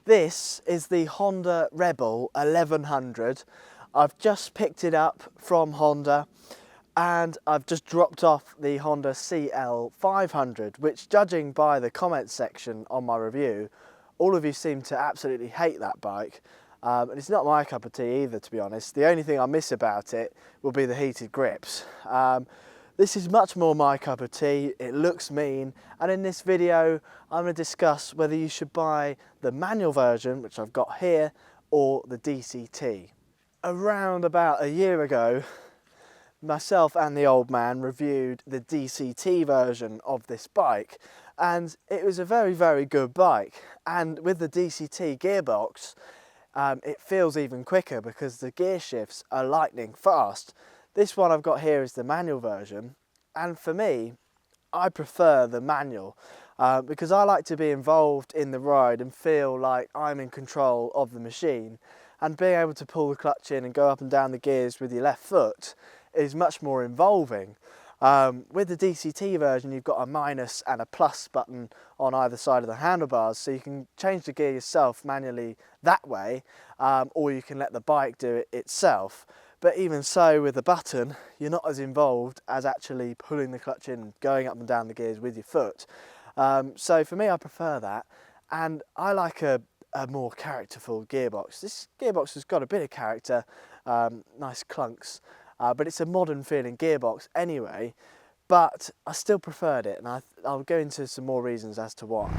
This is the Honda Rebel 1100. I've just picked it up from Honda and I've just dropped off the Honda CL500, which, judging by the comments section on my review, all of you seem to absolutely hate that bike. And it's not my cup of tea either, to be honest. The only thing I miss about it will be the heated grips. This is much more my cup of tea. It looks mean, and in this video I'm going to discuss whether you should buy the manual version, which I've got here, or the DCT. Around about a year ago, myself and the old man reviewed the DCT version of this bike, and it was a very good bike. And with the DCT gearbox, it feels even quicker because the gear shifts are lightning fast. This one I've got here is the manual version, and for me, I prefer the manual because I like to be involved in the ride and feel like I'm in control of the machine, and being able to pull the clutch in and go up and down the gears with your left foot is much more involving. With the DCT version, you've got a minus and a plus button on either side of the handlebars, so you can change the gear yourself manually that way, or you can let the bike do it itself. But even so, with the button, you're not as involved as actually pulling the clutch in and going up and down the gears with your foot. So for me, I prefer that, and I like a more characterful gearbox. This gearbox has got a bit of character, nice clunks, but it's a modern feeling gearbox anyway, but I still preferred it, and I'll go into some more reasons as to why.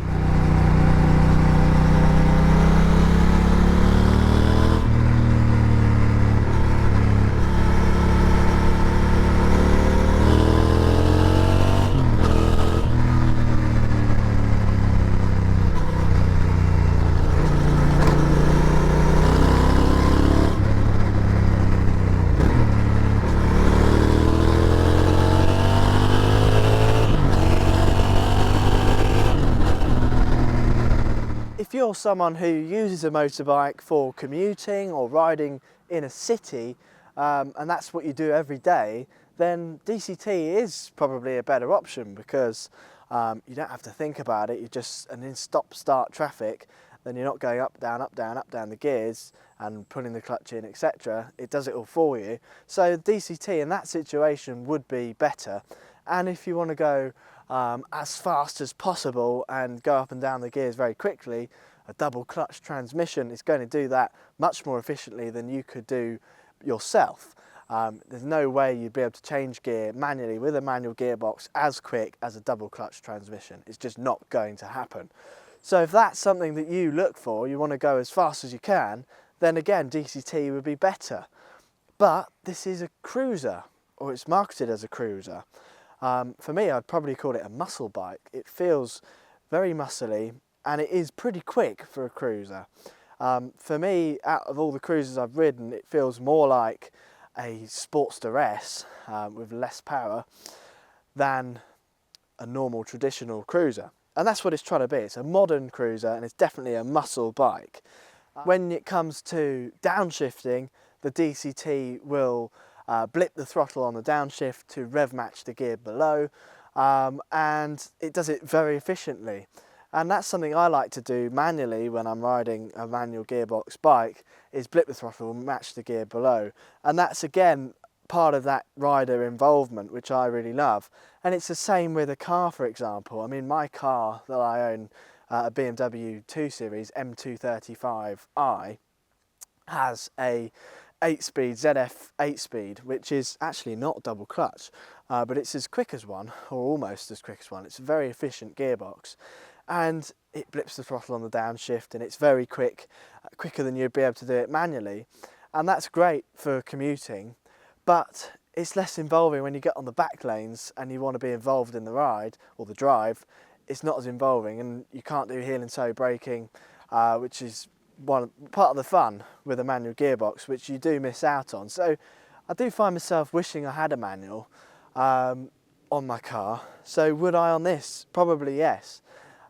If you're someone who uses a motorbike for commuting or riding in a city, and that's what you do every day, then DCT is probably a better option because you don't have to think about it. You just, and in stop-start traffic, then you're not going up, down the gears and pulling the clutch in, etc. It does it all for you. So DCT in that situation would be better. And if you want to go as fast as possible and go up and down the gears very quickly, a double clutch transmission is going to do that much more efficiently than you could do yourself. There's no way you'd be able to change gear manually with a manual gearbox as quick as a double clutch transmission. It's just not going to happen. So if that's something that you look for, you want to go as fast as you can, then again DCT would be better. But this is a cruiser, or it's marketed as a cruiser. For me, I'd probably call it a muscle bike. It feels very muscly, and it is pretty quick for a cruiser. For me, out of all the cruisers I've ridden, it feels more like a Sportster S with less power than a normal traditional cruiser. And that's what it's trying to be. It's a modern cruiser, and it's definitely a muscle bike. When it comes to downshifting, the DCT will blip the throttle on the downshift to rev match the gear below, and it does it very efficiently. And that's something I like to do manually when I'm riding a manual gearbox bike, is blip the throttle and match the gear below. And that's again part of that rider involvement, which I really love. And it's the same with a car, for example. I mean, my car that I own, a BMW 2 Series M235i, has a 8-speed ZF 8-speed, which is actually not double clutch, but it's as quick as one, or almost as quick as one. It's a very efficient gearbox, and it blips the throttle on the downshift, and it's very quick, quicker than you'd be able to do it manually, and that's great for commuting. But it's less involving when you get on the back lanes and you want to be involved in the ride or the drive. It's not as involving, and you can't do heel and toe braking, which is part of the fun with a manual gearbox, which you do miss out on. So I do find myself wishing I had a manual on my car. So would I on this? Probably yes.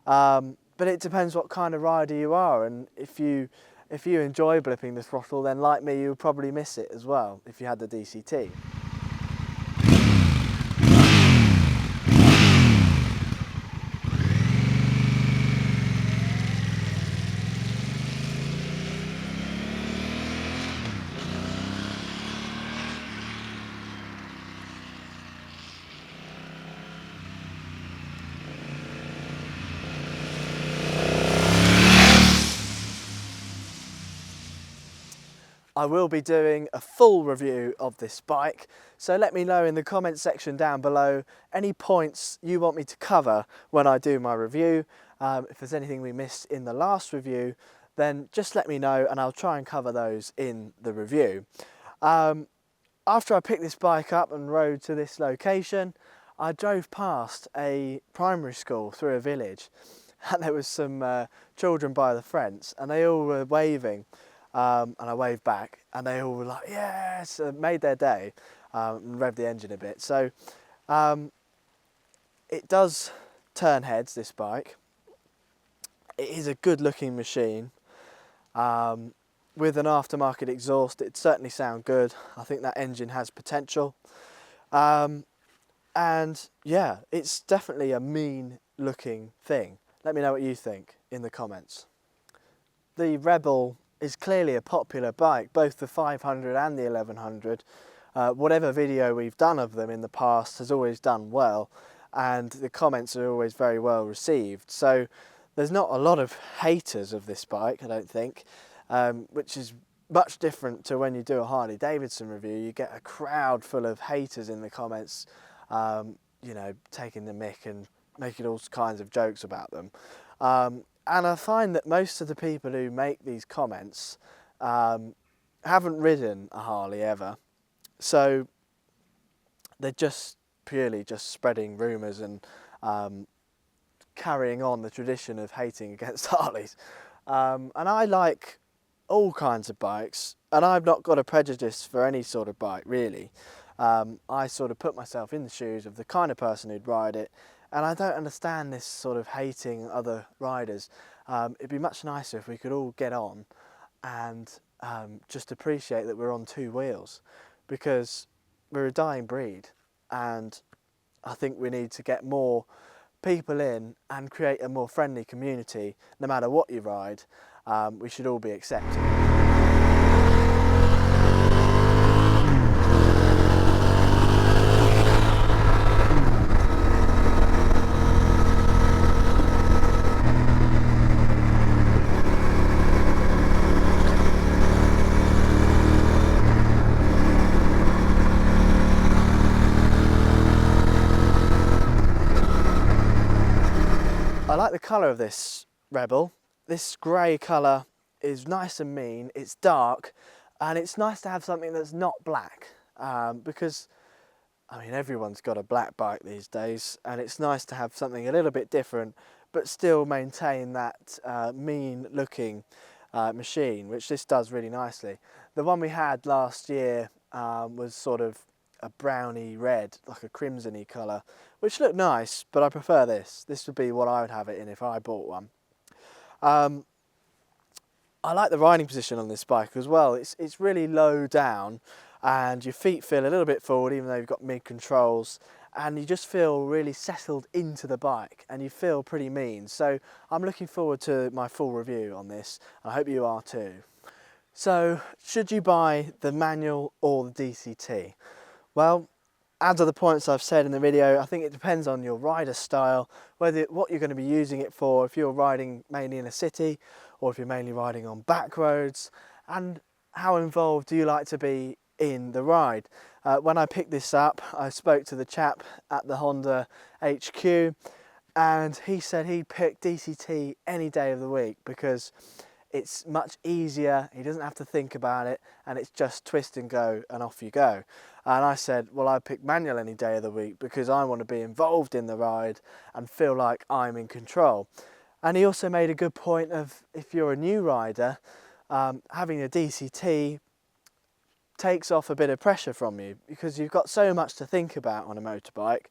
But it depends what kind of rider you are, and if you enjoy blipping the throttle, then like me, you would probably miss it as well if you had the DCT. I will be doing a full review of this bike, so let me know in the comment section down below any points you want me to cover when I do my review. If there's anything we missed in the last review, then just let me know and I'll try and cover those in the review. After I picked this bike up and rode to this location, I drove past a primary school through a village, and there was some children by the fence and they all were waving. And I waved back and they all were like, yes, made their day, and revved the engine a bit. So it does turn heads, this bike. It is a good looking machine. With an aftermarket exhaust, it certainly sounds good. I think that engine has potential. And yeah, it's definitely a mean looking thing. Let me know what you think in the comments. The Rebel is clearly a popular bike, both the 500 and the 1100. Whatever video we've done of them in the past has always done well, and the comments are always very well received. So there's not a lot of haters of this bike, I don't think, which is much different to when you do a Harley Davidson review. You get a crowd full of haters in the comments, you know, taking the mick and making all kinds of jokes about them. And I find that most of the people who make these comments haven't ridden a Harley ever, so they're just purely just spreading rumours and carrying on the tradition of hating against Harleys. And I like all kinds of bikes, and I've not got a prejudice for any sort of bike really. I sort of put myself in the shoes of the kind of person who'd ride it, and I don't understand this sort of hating other riders. It'd be much nicer if we could all get on and just appreciate that we're on two wheels, because we're a dying breed, and I think we need to get more people in and create a more friendly community. No matter what you ride, we should all be accepted. I like the colour of this Rebel. This grey colour is nice and mean, it's dark, and it's nice to have something that's not black, because I mean everyone's got a black bike these days, and it's nice to have something a little bit different but still maintain that mean looking machine, which this does really nicely. The one we had last year was sort of a browny red, like a crimsony colour, which looked nice, but I prefer this. This would be what I would have it in if I bought one. I like the riding position on this bike as well. It's really low down, and your feet feel a little bit forward even though you've got mid controls, and you just feel really settled into the bike and you feel pretty mean. So I'm looking forward to my full review on this, and I hope you are too. So should you buy the manual or the DCT? Well, as are the points I've said in the video, I think it depends on your rider style, what you're going to be using it for, if you're riding mainly in a city or if you're mainly riding on back roads, and how involved do you like to be in the ride. When I picked this up, I spoke to the chap at the Honda HQ, and he said he'd pick DCT any day of the week because it's much easier, he doesn't have to think about it, and it's just twist and go and off you go. And I said, well, I pick manual any day of the week because I want to be involved in the ride and feel like I'm in control. And he also made a good point of, if you're a new rider, having a DCT takes off a bit of pressure from you, because you've got so much to think about on a motorbike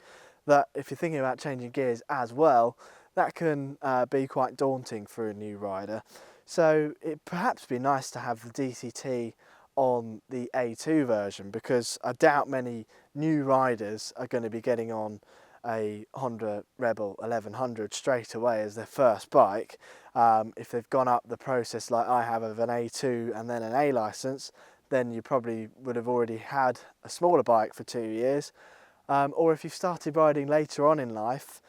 that if you're thinking about changing gears as well, that can be quite daunting for a new rider. So it'd perhaps be nice to have the DCT on the A2 version, because I doubt many new riders are going to be getting on a Honda Rebel 1100 straight away as their first bike. If they've gone up the process like I have of an A2 and then an A licence, then you probably would have already had a smaller bike for 2 years. Or if you've started riding later on in life,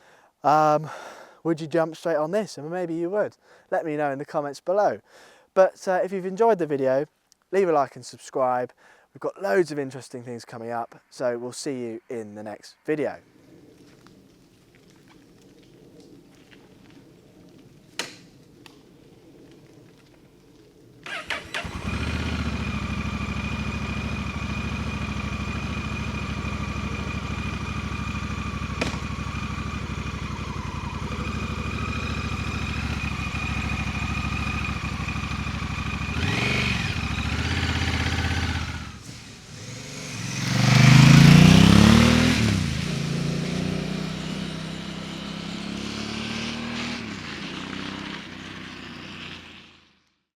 would you jump straight on this? And maybe you would. Let me know in the comments below. But if you've enjoyed the video, leave a like and subscribe. We've got loads of interesting things coming up, so we'll see you in the next video.